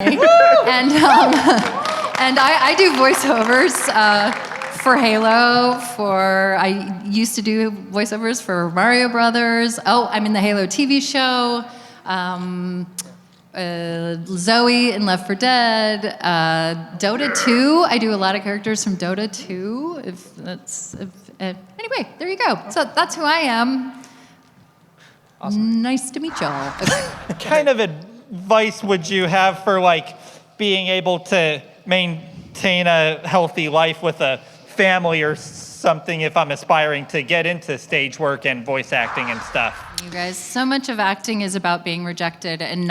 And and I do voiceovers for Halo. I used to do voiceovers for Mario Brothers. Oh, I'm in the Halo TV show. Zoe in Left 4 Dead. Dota 2. I do a lot of characters from Dota 2. Anyway, there you go. So that's who I am. Awesome. Nice to meet y'all. Okay. What kind of advice would you have for being able to maintain a healthy life with a family or something if I'm aspiring to get into stage work and voice acting and stuff? You guys, so much of acting is about being rejected and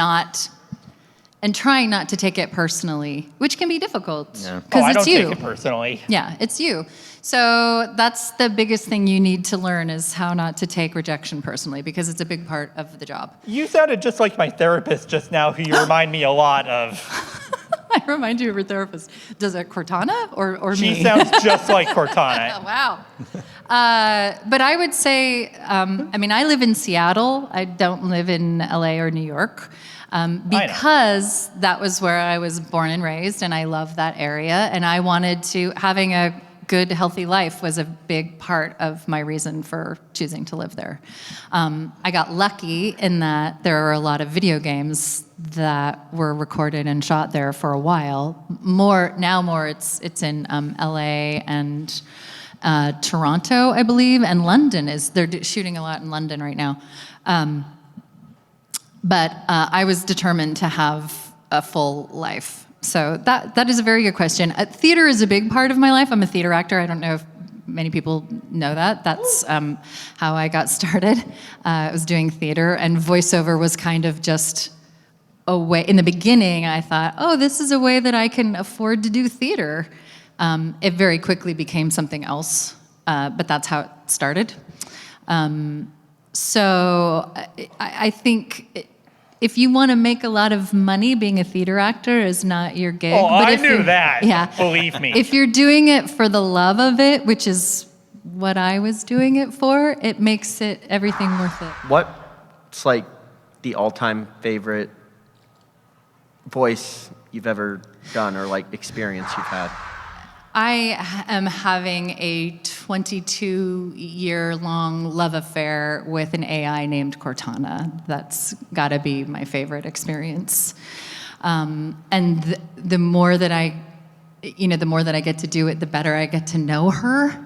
trying not to take it personally, which can be difficult. Yeah. Because I it's don't you. take it personally. Yeah, it's you. So that's the biggest thing you need to learn is how not to take rejection personally, because it's a big part of the job. You sounded just like my therapist just now, who you remind me a lot of. I remind you of your therapist. Does it Cortana or me? She sounds just like Cortana. Wow. But I would say, I live in Seattle. I don't live in LA or New York. Because that was where I was born and raised, and I love that area, and I wanted to, having a good, healthy life was a big part of my reason for choosing to live there. I got lucky in that there are a lot of video games that were recorded and shot there for a while. More it's in LA and Toronto, I believe, and London they're shooting a lot in London right now. But I was determined to have a full life. So that is a very good question. Theater is a big part of my life. I'm a theater actor. I don't know if many people know that. That's how I got started. I was doing theater, and voiceover was kind of just a way. In the beginning, I thought, oh, this is a way that I can afford to do theater. It very quickly became something else, but that's how it started. So I think if you want to make a lot of money, being a theater actor is not your gig. Oh, but I knew that. Yeah. Believe me. If you're doing it for the love of it, which is what I was doing it for, it makes it everything worth it. What's the all-time favorite voice you've ever done or experience you've had? I am having a 22-year-long love affair with an AI named Cortana. That's got to be my favorite experience. And the more that I get to do it, the better I get to know her,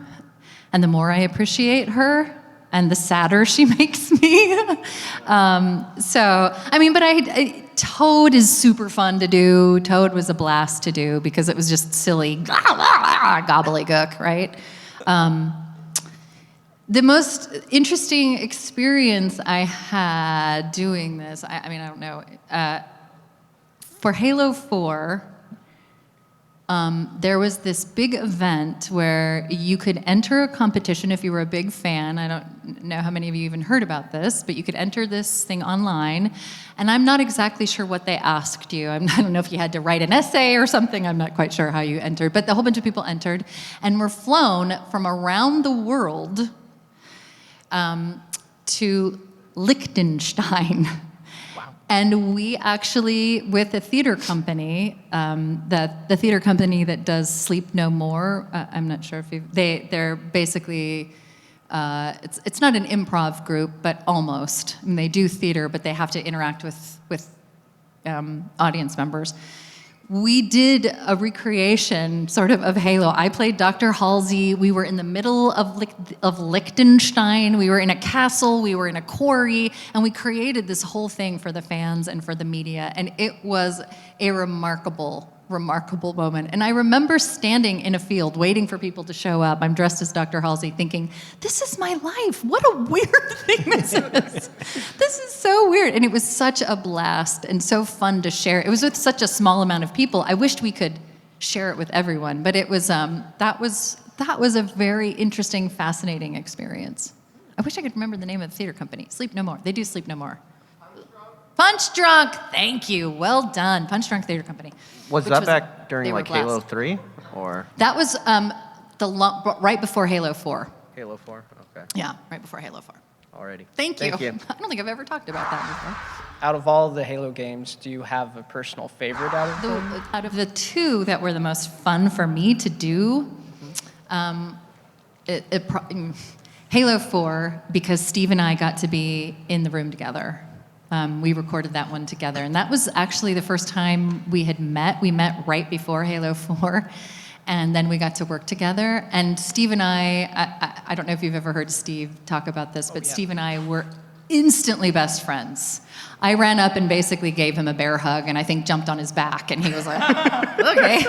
and the more I appreciate her, and the sadder she makes me. Toad is super fun to do. Toad was a blast to do because it was just silly gobbledygook, right? The most interesting experience I had doing this, I don't know, for Halo 4, there was this big event where you could enter a competition if you were a big fan. I don't know how many of you even heard about this, but you could enter this thing online. And I'm not exactly sure what they asked you. I don't know if you had to write an essay or something. I'm not quite sure how you entered. But a whole bunch of people entered and were flown from around the world to Liechtenstein. And we actually, with a theater company, the theater company that does Sleep No More, I'm not sure if they're basically, it's not an improv group, but almost. And they do theater, but they have to interact with audience members. We did a recreation, sort of Halo. I played Dr. Halsey. We were in the middle of Liechtenstein. We were in a castle. We were in a quarry. And we created this whole thing for the fans and for the media. And it was a remarkable moment. And I remember standing in a field waiting for people to show up. I'm dressed as Dr. Halsey thinking, this is my life. What a weird thing this is. This is so weird. And it was such a blast and so fun to share. It was with such a small amount of people. I wished we could share it with everyone. But it was that was a very interesting, fascinating experience. I wish I could remember the name of the theater company. Sleep No More. They do Sleep No More. Punch Drunk. Thank you. Well done. Punch Drunk Theater Company. Was that back during Halo 3 or? That was right before Halo 4. Halo 4. Okay. Yeah, right before Halo 4. already. Thank you. Thank you. I don't think I've ever talked about that before. Out of all the Halo games, do you have a personal favorite out of them? Out of the two that were the most fun for me to do, Halo 4, because Steve and I got to be in the room together. We recorded that one together, and that was actually the first time we had met. We met right before Halo 4, and then we got to work together. And Steve and I don't know if you've ever heard Steve talk about this, but Steve and I were instantly best friends. I ran up and basically gave him a bear hug, and I think jumped on his back, and he was like, okay,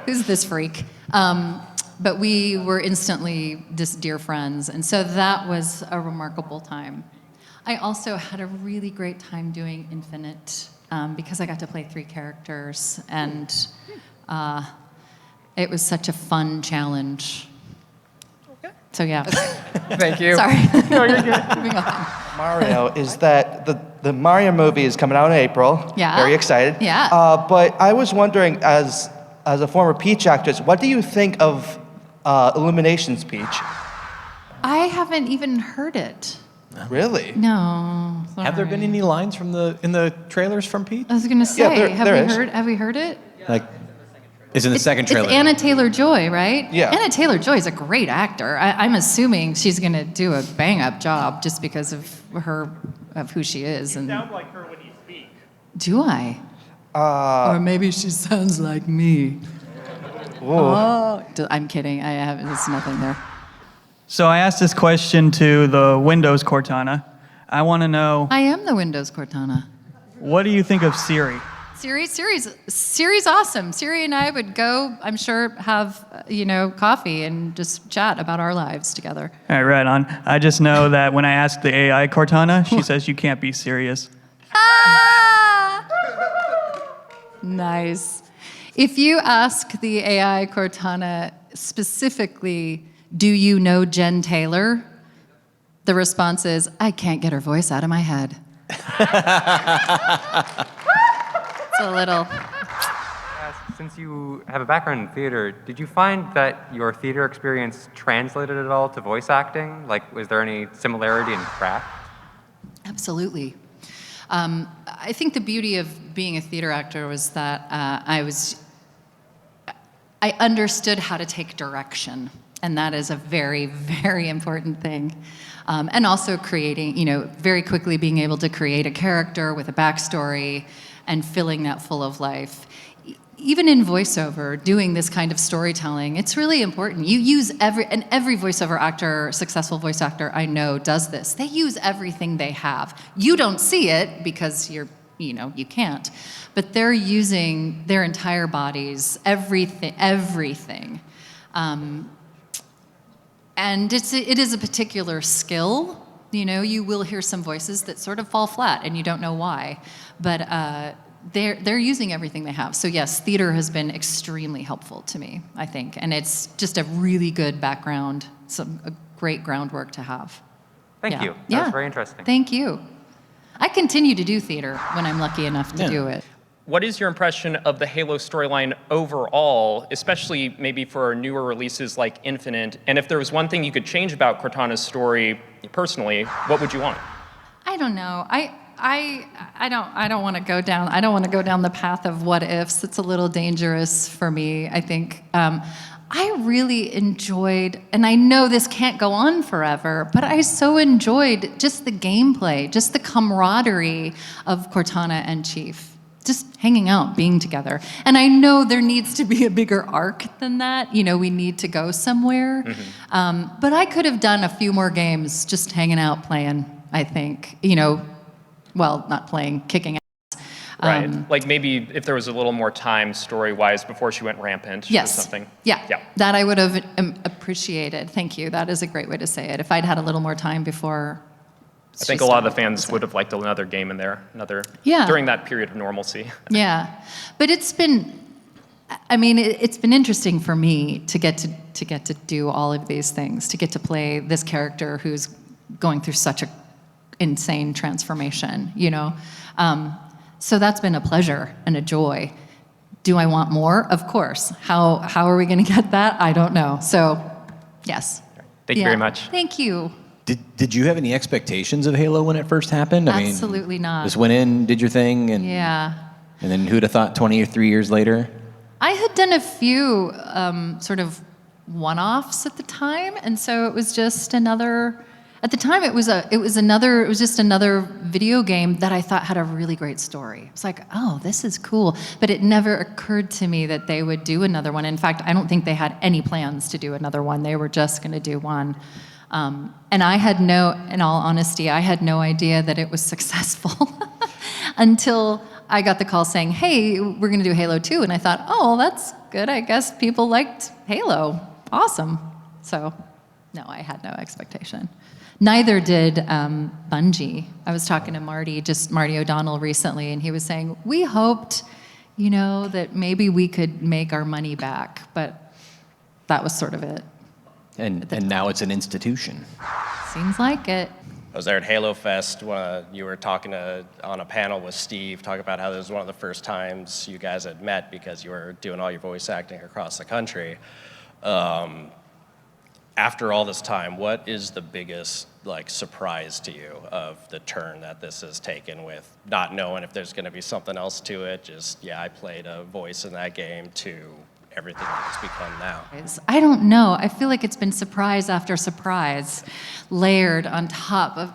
who's this freak? But we were instantly just dear friends, and so that was a remarkable time. I also had a really great time doing Infinite because I got to play 3 characters, and it was such a fun challenge. Okay. So yeah. Thank you. Sorry. No, you're good. Moving on. Mario is that the Mario movie is coming out in April. Yeah. Very excited. Yeah. But I was wondering, as a former Peach actress, what do you think of Illumination's Peach? I haven't even heard it. Really? No. Have there been sorry. any lines in the trailers from Pete? I was gonna say, Yeah, there is. Have we heard it? Like, it's in the second trailer. It's Anna Taylor-Joy, right? Yeah. Anna Taylor-Joy is a great actor. I'm assuming she's gonna do a bang-up job just because of who she is. You And sound like her when you speak. do I? Or maybe she sounds like me. Oh, I'm kidding. There's nothing there. So I asked this question to the Windows Cortana. I want to know, I am the Windows Cortana. what do you think of Siri? Siri's awesome. Siri and I would go, I'm sure, have coffee and just chat about our lives together. All right, right on. I just know that when I asked the AI Cortana, she says you can't be serious. Ah! Nice. If you ask the AI Cortana specifically, do you know Jen Taylor? The response is, I can't get her voice out of my head. It's a little. Since you have a background in theater, did you find that your theater experience translated at all to voice acting? Like, was there any similarity in craft? Absolutely. I think the beauty of being a theater actor was that I understood how to take direction, and that is a very, very important thing. And also creating, very quickly being able to create a character with a backstory and filling that full of life. Even in voiceover, doing this kind of storytelling, it's really important. You use every voiceover actor, successful voice actor I know does this. They use everything they have. You don't see it because you can't. But they're using their entire bodies, everything. And it is a particular skill. You will hear some voices that sort of fall flat and you don't know why. But they're using everything they have. So yes, theater has been extremely helpful to me, I think. And it's just a really good background, a great groundwork to have. Thank you. That was very interesting. Thank you. I continue to do theater when I'm lucky enough to do it. What is your impression of the Halo storyline overall, especially maybe for newer releases like Infinite? And if there was one thing you could change about Cortana's story personally, what would you want? I don't know. I don't want to go down. I don't want to go down the path of what ifs. It's a little dangerous for me. I think I really enjoyed, and I know this can't go on forever, but I so enjoyed just the gameplay, just the camaraderie of Cortana and Chief. Just hanging out, being together. And I know there needs to be a bigger arc than that. We need to go somewhere. Mm-hmm. But I could have done a few more games just hanging out, playing, I think. Well, not playing, kicking ass. Right. Like maybe if there was a little more time story-wise before she went rampant or something. Yeah. That I would have appreciated. Thank you. That is a great way to say it. If I'd had a little more time before. I think a lot of the fans would have liked another game in there, during that period of normalcy. Yeah, but it's been interesting for me to get to do all of these things, to get to play this character who's going through such a insane transformation, So that's been a pleasure and a joy. Do I want more? Of course. How are we going to get that? I don't know. So, yes. Thank you very much. Thank you. Did you have any expectations of Halo when it first happened? I mean, Absolutely not. Just went in, did your thing, and Yeah. and then who'd have thought 23 years later? I had done a few sort of one-offs at the time, and so it was just another. At the time, it was just another video game that I thought had a really great story. It was like, oh, this is cool, but it never occurred to me that they would do another one. In fact, I don't think they had any plans to do another one. They were just going to do one. And I had in all honesty, I had no idea that it was successful until I got the call saying, hey, we're going to do Halo 2. And I thought, oh, that's good. I guess people liked Halo. Awesome. So, no, I had no expectation. Neither did Bungie. I was talking to Marty O'Donnell recently, and he was saying, we hoped, that maybe we could make our money back, but that was sort of it. And now it's an institution. Seems like it. I was there at Halo Fest when you were talking on a panel with Steve, talking about how this was one of the first times you guys had met because you were doing all your voice acting across the country. After all this time, what is the biggest surprise to you of the turn that this has taken, with not knowing if there's going to be something else to it? Just, I played a voice in that game, to everything that it's become now. I don't know. I feel like it's been surprise after surprise, layered on top of,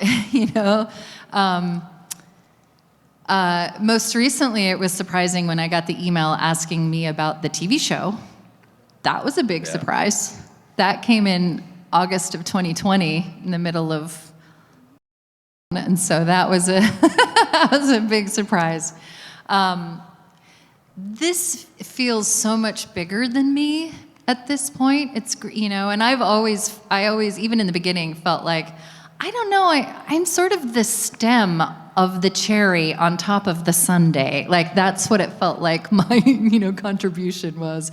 most recently, it was surprising when I got the email asking me about the TV show. That was a big surprise. That came in August of 2020, in the middle of, and so that was a that was a big surprise. This feels so much bigger than me at this point. It's and I always even in the beginning felt like, I don't know, I'm sort of the stem of the cherry on top of the sundae. Like that's what it felt like my contribution was.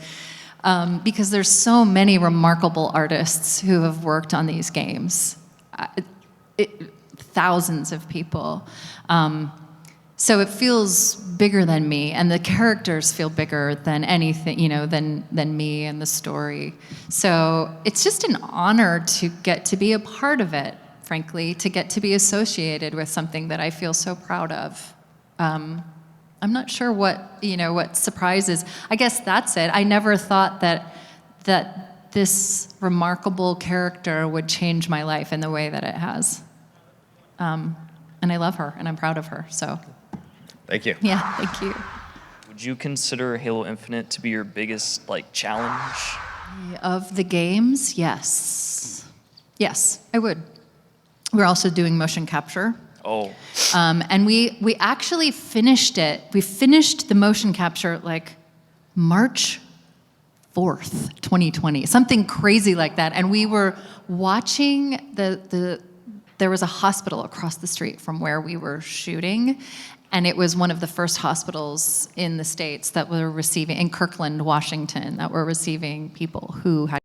Because there's so many remarkable artists who have worked on these games, thousands of people. So it feels bigger than me, and the characters feel bigger than anything, than me and the story. So it's just an honor to get to be a part of it, frankly, to get to be associated with something that I feel so proud of. I'm not sure what surprises. I guess that's it. I never thought that this remarkable character would change my life in the way that it has. And I love her, and I'm proud of her. So, thank you. Yeah, thank you. Would you consider Halo Infinite to be your biggest challenge? Of the games, yes. Yes, I would. We're also doing motion capture. Oh. And we actually finished it. We finished the motion capture March 4th, 2020, something crazy like that. And we were watching there was a hospital across the street from where we were shooting. And it was one of the first hospitals in the States that were receiving, in Kirkland, Washington, that were receiving people who had.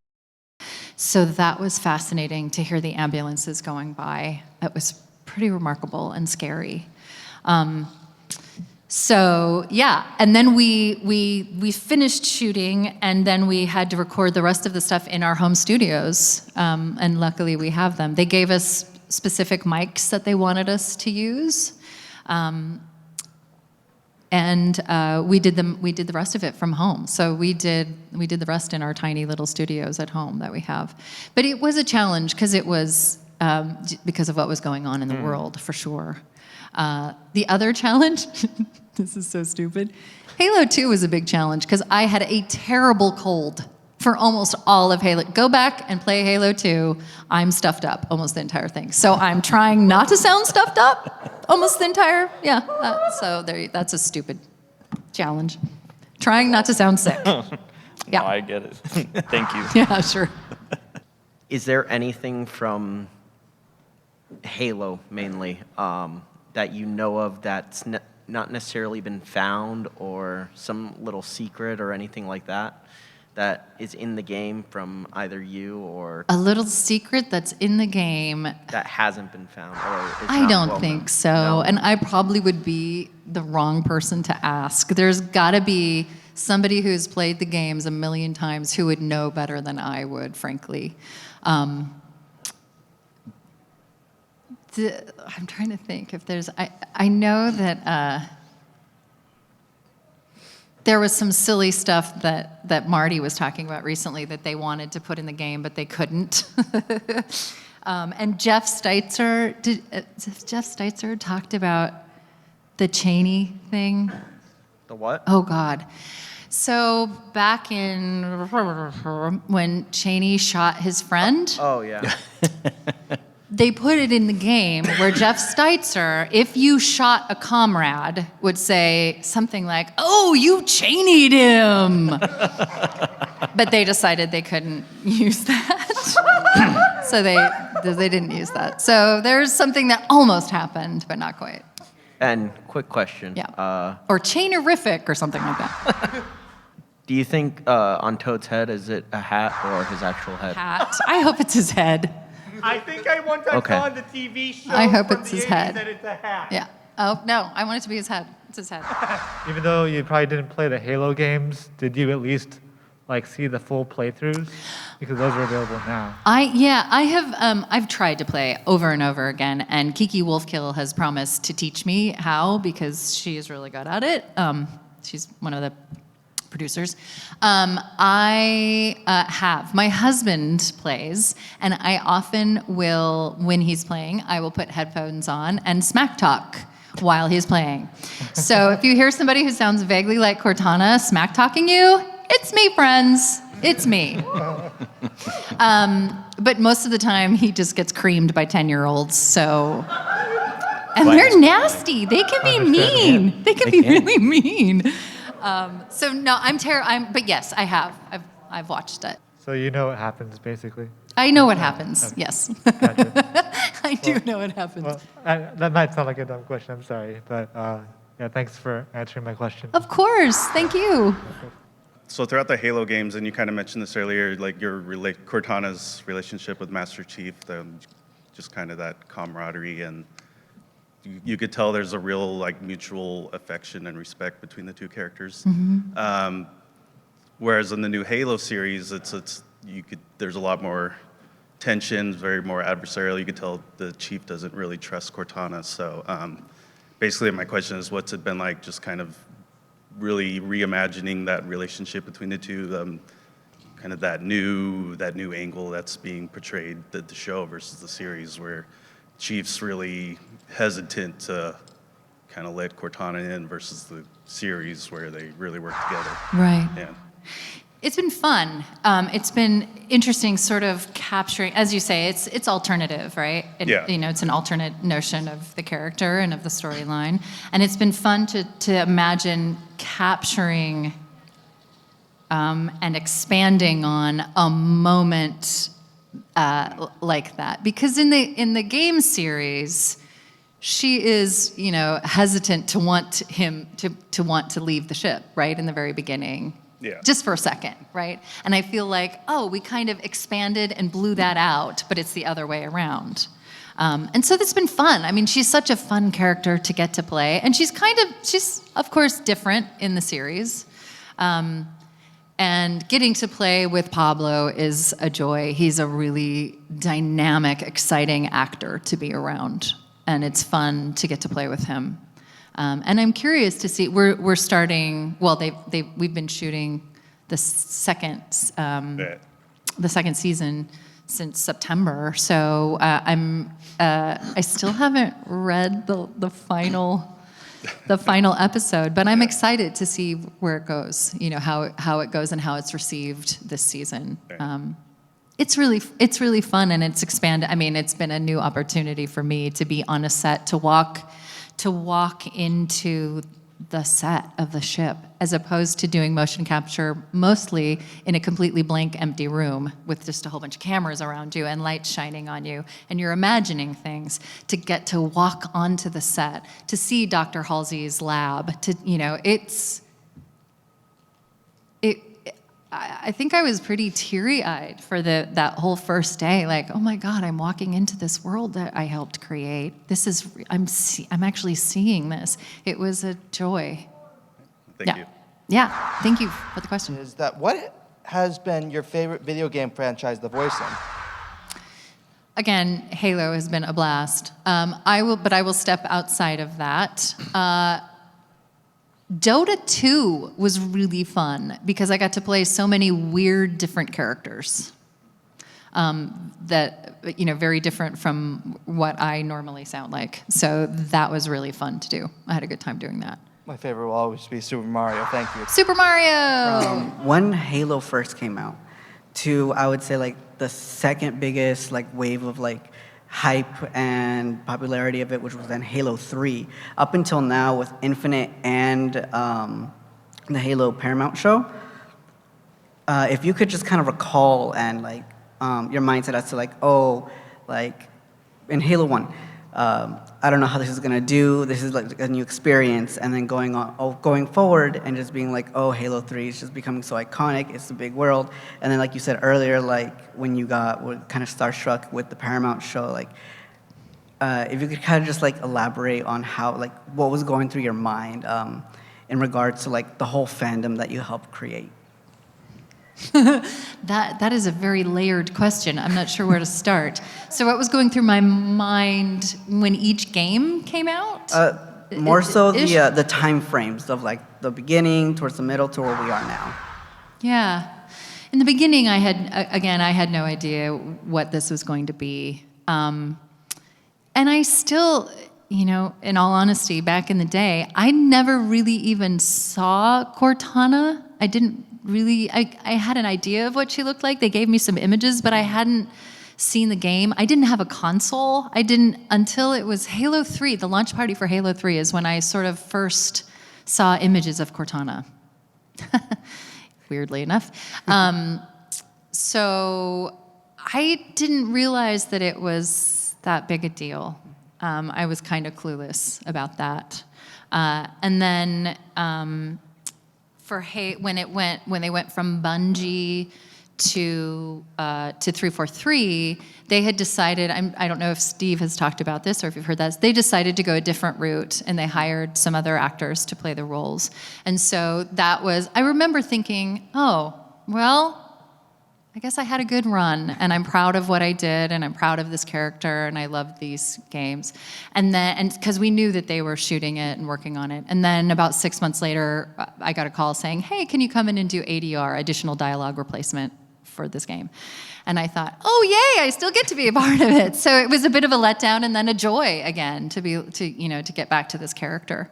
So that was fascinating to hear the ambulances going by. That was pretty remarkable and scary. So yeah, and then we finished shooting, and then we had to record the rest of the stuff in our home studios, and luckily we have them. They gave us specific mics that they wanted us to use, and we did the rest of it from home. So we did the rest in our tiny little studios at home that we have. But it was a challenge because it was. Because of what was going on in the world, for sure. The other challenge, this is so stupid, Halo 2 was a big challenge because I had a terrible cold for almost all of Halo. Go back and play Halo 2, I'm stuffed up almost the entire thing. So I'm trying not to sound stuffed up almost the entire, that's a stupid challenge. Trying not to sound sick. Yeah. No, I get it. Thank you. Yeah, sure. Is there anything from Halo mainly that you know of that's not necessarily been found, or some little secret or anything like that that is in the game from either you or a little secret that's in the game that hasn't been found? Or is I not don't well think known? so. No? And I probably would be the wrong person to ask. There's got to be somebody who's played the games a million times who would know better than I would, frankly. I'm trying to think if there's. I know that there was some silly stuff that Marty was talking about recently that they wanted to put in the game, but they couldn't. And Jeff Steitzer talked about the Cheney thing. The what? Oh God. So back in when Cheney shot his friend. Oh, yeah. They put it in the game where Jeff Steitzer, if you shot a comrade, would say something like, "Oh, you Cheney'd him." But they decided they couldn't use that. So they didn't use that. So there's something that almost happened, but not quite. And quick question. Yeah. Or Chainerific or something like that. Do you think on Toad's head, is it a hat or his actual head? Hat. I hope it's his head. I think I one time saw on the TV show. I hope from it's the his 80s head. That it's a hat. Yeah. Oh, no. I want it to be his head. It's his head. Even though you probably didn't play the Halo games, did you at least see the full playthroughs? Because those are available now. I have. I've tried to play over and over again, and Kiki Wolfkill has promised to teach me how because she is really good at it. She's one of the producers. I have. My husband plays, and I often will, when he's playing, I will put headphones on and smack talk while he's playing. So if you hear somebody who sounds vaguely like Cortana smack talking you, it's me, friends. It's me. But most of the time, he just gets creamed by 10-year-olds, so... And they're nasty. They can be mean. They can be really mean. So no, but yes, I have. I've watched it. So you know what happens, basically? I know what happens, okay. Yes. Gotcha. I do know what happens. Well, that might sound like a dumb question, I'm sorry. But yeah, thanks for answering my question. Of course, thank you. So throughout the Halo games, and you kind of mentioned this earlier, like Cortana's relationship with Master Chief, just kind of that camaraderie, and you could tell there's a real mutual affection and respect between the two characters. Mm-hmm. Whereas in the new Halo series, there's a lot more tension, very more adversarial. You could tell the Chief doesn't really trust Cortana. So basically, my question is, what's it been like, just kind of really reimagining that relationship between the two, kind of that new angle that's being portrayed, the show versus the series, where Chief's really hesitant to kind of let Cortana in versus the series where they really work together. Right. Yeah. It's been fun. It's been interesting, sort of capturing, as you say, it's alternative, right? Yeah. It's an alternate notion of the character and of the storyline, and it's been fun to imagine capturing and expanding on a moment like that, because in the game series, she is hesitant to want him to want to leave the ship right in the very beginning. Yeah. Just for a second, right? And I feel like, we kind of expanded and blew that out, but it's the other way around. And so that's been fun. I mean, she's such a fun character to get to play. And she's of course, different in the series. And getting to play with Pablo is a joy. He's a really dynamic, exciting actor to be around. And it's fun to get to play with him. And I'm curious to see. We're starting. Well, we've been shooting the second season since September. So I still haven't read the final episode, but I'm excited to see where it goes. How it goes and how it's received this season. It's really fun, and it's expanded. I mean, it's been a new opportunity for me to be on a set, to walk into the set of the ship, as opposed to doing motion capture mostly in a completely blank, empty room with just a whole bunch of cameras around you and lights shining on you, and you're imagining things. To get to walk onto the set, to see Dr. Halsey's lab, I think I was pretty teary-eyed for that whole first day. Like, oh my God, I'm walking into this world that I helped create. I'm actually seeing this. It was a joy. Thank you. Yeah, thank you for the question. What has been your favorite video game franchise to voice again, Halo has been a blast. I will step outside of that. Dota 2 was really fun because I got to play so many weird, different characters that, very different from what I normally sound like. So that was really fun to do. I had a good time doing that. My favorite will always be Super Mario. Thank you. Super Mario! When Halo first came out to, I would say, like, the second biggest, like, wave of, like, hype and popularity of it, which was then Halo 3, up until now with Infinite and the Halo Paramount show, if you could just kind of recall and, like, your mindset as to, like, in Halo 1, I don't know how this is gonna do. This is like a new experience, and then going forward and just being like, oh, Halo 3 is just becoming so iconic. It's a big world, and then like you said earlier, like when you were kind of starstruck with the Paramount show, like if you could kind of just like elaborate on how like what was going through your mind in regards to like the whole fandom that you helped create. That is a very layered question. I'm not sure where to start. So what was going through my mind when each game came out? More so the time frames of like the beginning towards the middle to where we are now. Yeah. In the beginning, I had no idea what this was going to be. And I still, in all honesty, back in the day, I never really even saw Cortana. I didn't really, I had an idea of what she looked like. They gave me some images, but I hadn't seen the game. I didn't have a console. I didn't until it was Halo 3. The launch party for Halo 3 is when I sort of first saw images of Cortana. Weirdly enough. So I didn't realize that it was that big a deal. I was kind of clueless about that. And then when they went from Bungie to 343, they had decided, I don't know if Steve has talked about this or if you've heard that, they decided to go a different route and they hired some other actors to play the roles. And so I remember thinking, oh, well, I guess I had a good run and I'm proud of what I did and I'm proud of this character and I love these games. And because we knew that they were shooting it and working on it. And then about 6 months later, I got a call saying, hey, can you come in and do ADR, additional dialogue replacement for this game? And I thought, oh, yay, I still get to be a part of it. So it was a bit of a letdown and then a joy again to get back to this character.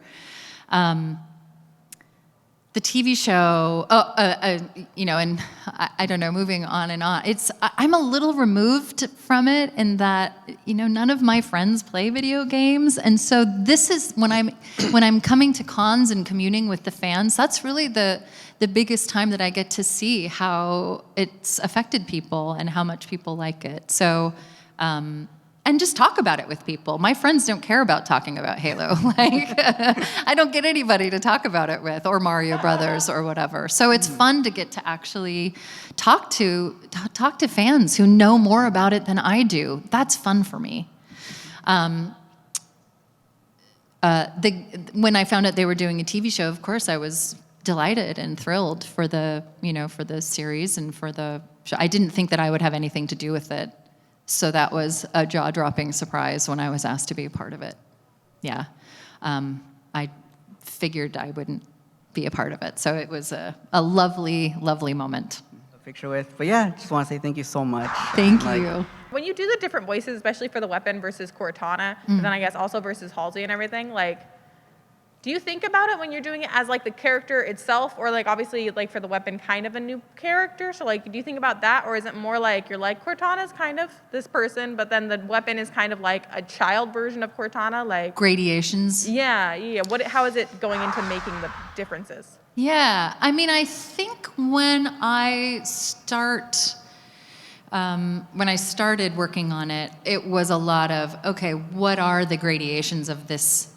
The TV show, and I don't know, moving on and on. I'm a little removed from it in that, none of my friends play video games, and so this is when I'm coming to cons and communing with the fans. That's really the biggest time that I get to see how it's affected people and how much people like it. So. And just talk about it with people. My friends don't care about talking about Halo. I don't get anybody to talk about it with, or Mario Brothers, or whatever. So it's fun to get to actually talk to fans who know more about it than I do. That's fun for me. When I found out they were doing a TV show, of course, I was delighted and thrilled for the series and for the show. I didn't think that I would have anything to do with it. So that was a jaw-dropping surprise when I was asked to be a part of it. Yeah. I figured I wouldn't be a part of it. So it was a lovely, lovely moment. A picture with, but yeah, just want to say thank you so much. Thank you. When you do the different voices, especially for the weapon versus Cortana, and then I guess also versus Halsey and everything, do you think about it when you're doing it as the character itself, or obviously for the weapon kind of a new character? So do you think about that, or is it more you're Cortana's kind of this person, but then the weapon is kind of like a child version of Cortana, gradations? Yeah. How is it going into making the differences? Yeah, I think when I started working on it, it was a lot of, okay, what are the gradations of this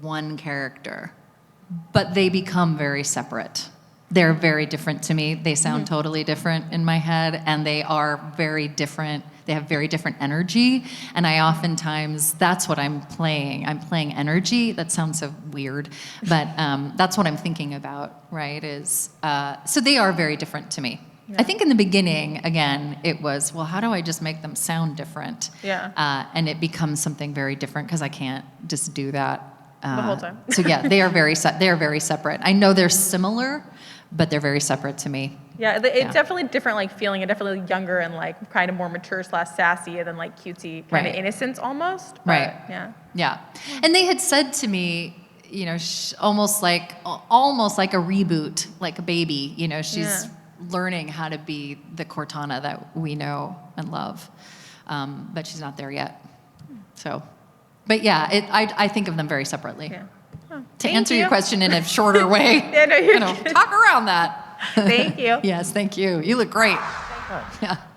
one character? But they become very separate. They're very different to me. They sound totally different in my head, and they are very different. They have very different energy, and I oftentimes, that's what I'm playing. I'm playing energy. That sounds so weird, but that's what I'm thinking about, right? So they are very different to me. I think in the beginning, again, it was, well, how do I just make them sound different? Yeah. And it becomes something very different because I can't just do that The whole time. So yeah, they are very separate. I know they're similar, but they're very separate to me. Yeah, it's definitely different, like feeling, and definitely younger and like kind of more mature / sassy, and then like cutesy, kind of innocence almost. But, Right. Yeah. Yeah. And they had said to me, you know, almost like a reboot, like a baby. You know, she's learning how to be the Cortana that we know and love, but she's not there yet. So, but yeah, I think of them very separately. Yeah. Oh, To answer your question in a shorter way, Yeah, no, you're good. talk around that. Thank you. Yes, thank you. You look great.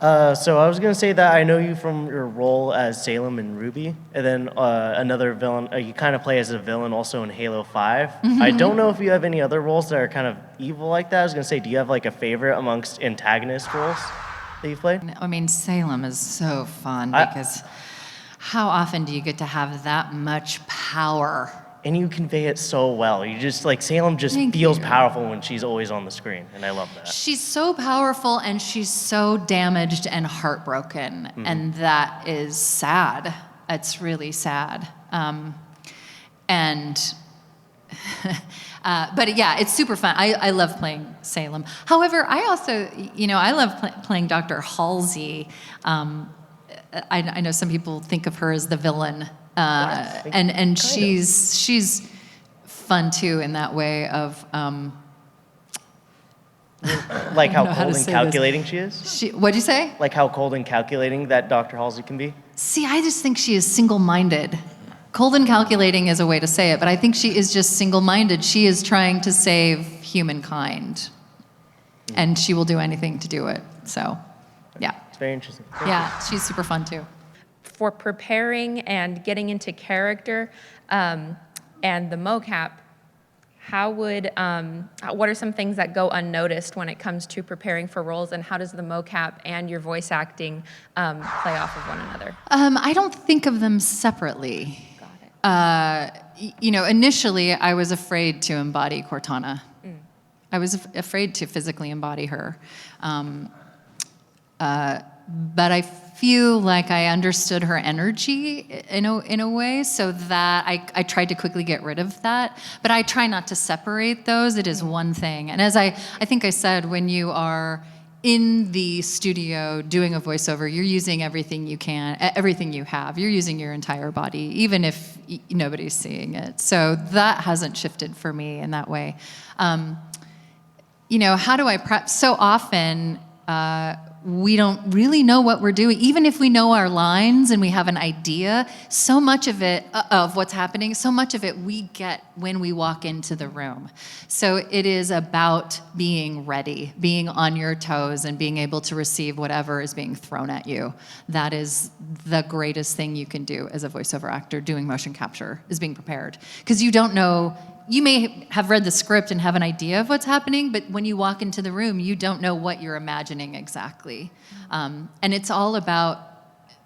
So I was gonna say that I know you from your role as Salem in Ruby, and then another villain. You kind of play as a villain also in Halo 5. I don't know if you have any other roles that are kind of evil like that. I was gonna say, do you have like a favorite amongst antagonist roles that you've played? I mean, Salem is so fun because how often do you get to have that much power? And you convey it so well. You just like Salem just feels powerful when she's always on the screen, and I love that. She's so powerful and she's so damaged and heartbroken, and that is sad. It's really sad. But yeah, it's super fun. I love playing Salem. However, I also, I love playing Dr. Halsey. I know some people think of her as the villain. And she's fun too in that way of like how cold and calculating she is. What'd you say? Like how cold and calculating that Dr. Halsey can be. See, I just think she is single-minded. Cold and calculating is a way to say it, but I think she is just single-minded. She is trying to save humankind, and she will do anything to do it. So, yeah. It's very interesting. Yeah, she's super fun too. For preparing and getting into character and the mocap, what are some things that go unnoticed when it comes to preparing for roles, and how does the mocap and your voice acting play off of one another? I don't think of them separately. Got it. Initially I was afraid to embody Cortana. I was afraid to physically embody her. But I feel like I understood her energy in a way, so that I tried to quickly get rid of that. But I try not to separate those. It is one thing. And as I think I said, when you are in the studio doing a voiceover, you're using everything you can, everything you have. You're using your entire body, even if nobody's seeing it. So that hasn't shifted for me in that way. How do I prep? So often, we don't really know what we're doing. Even if we know our lines and we have an idea, so much of it, of what's happening, so much of it we get when we walk into the room. So it is about being ready, being on your toes, and being able to receive whatever is being thrown at you. That is the greatest thing you can do as a voiceover actor doing motion capture, is being prepared. Because you don't know. You may have read the script and have an idea of what's happening, but when you walk into the room, you don't know what you're imagining exactly. And it's all about,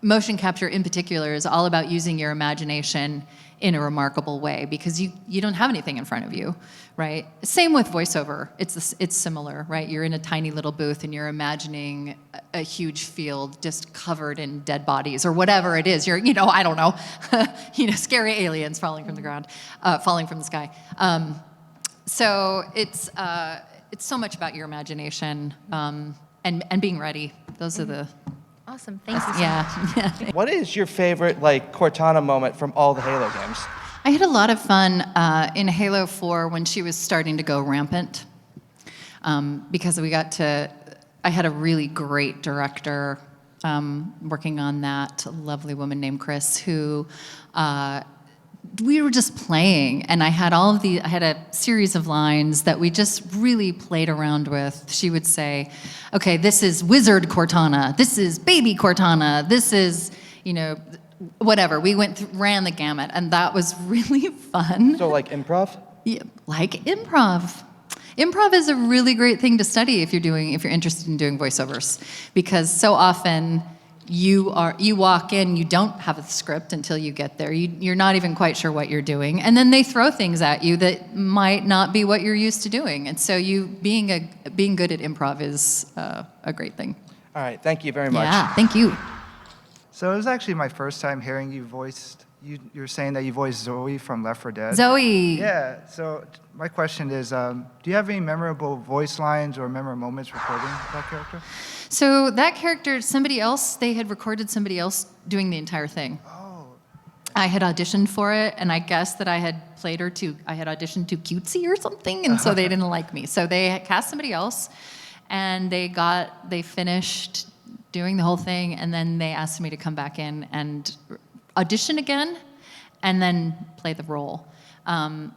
motion capture in particular is all about using your imagination in a remarkable way, because you don't have anything in front of you, right? Same with voiceover. It's similar, right? You're in a tiny little booth and you're imagining a huge field just covered in dead bodies or whatever it is. You're, I don't know, scary aliens falling from the ground, falling from the sky. So it's so much about your imagination and being ready. Those are the. Awesome, thank you so much. What is your favorite Cortana moment from all the Halo games? I had a lot of fun in Halo 4 when she was starting to go rampant, because I had a really great director working on that, a lovely woman named Chris, who we were just playing, and I had a series of lines that we just really played around with. She would say, okay, this is wizard Cortana, this is baby Cortana, this is, whatever. We ran the gamut, and that was really fun. So like improv? Yeah, like improv. Improv is a really great thing to study if you're interested in doing voiceovers, because so often you walk in, you don't have a script until you get there. You're not even quite sure what you're doing, and then they throw things at you that might not be what you're used to doing. And so being good at improv is a great thing. All right, thank you very much. Yeah, thank you. So it was actually my first time hearing you voiced. You're saying that you voiced Zoe from Left 4 Dead. Zoe. Yeah. So my question is, do you have any memorable voice lines or memorable moments recording that character? So that character, they had recorded somebody else doing the entire thing. Oh. I had auditioned for it, and I guess that I had auditioned too cutesy or something, and so they didn't like me. So they had cast somebody else, and they finished doing the whole thing, and then they asked me to come back in and audition again, and then play the role. What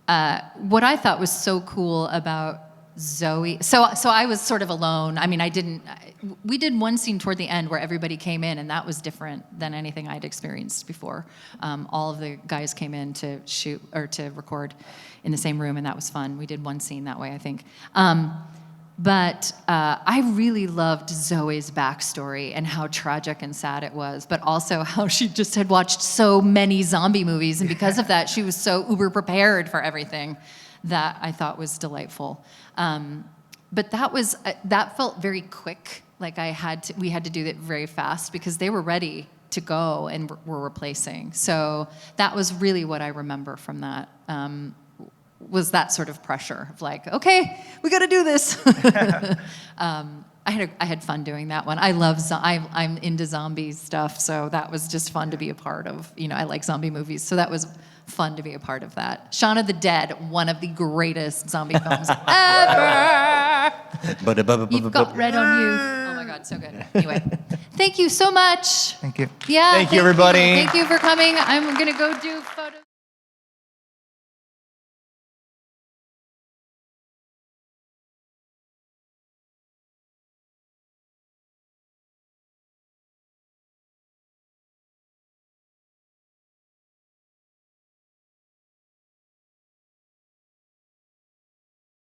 I thought was so cool about Zoe, so I was sort of alone. I mean, we did one scene toward the end where everybody came in, and that was different than anything I'd experienced before. All of the guys came in to shoot or to record in the same room, and that was fun. We did one scene that way, I think. But I really loved Zoe's backstory and how tragic and sad it was, but also how she just had watched so many zombie movies, and because of that, she was so uber prepared for everything that I thought was delightful. But that felt very quick. Like we had to do it very fast because they were ready to go and were replacing. So that was really what I remember from that. Was that sort of pressure of like, okay, we got to do this. I had fun doing that one. I'm into zombie stuff, so that was just fun to be a part of. I like zombie movies, so that was fun to be a part of that. Shaun of the Dead, one of the greatest zombie films ever. You've got red on you. Oh my God, so good. Anyway, thank you so much. Thank you. Yeah. Thank you, everybody. Thank you for coming. I'm gonna go do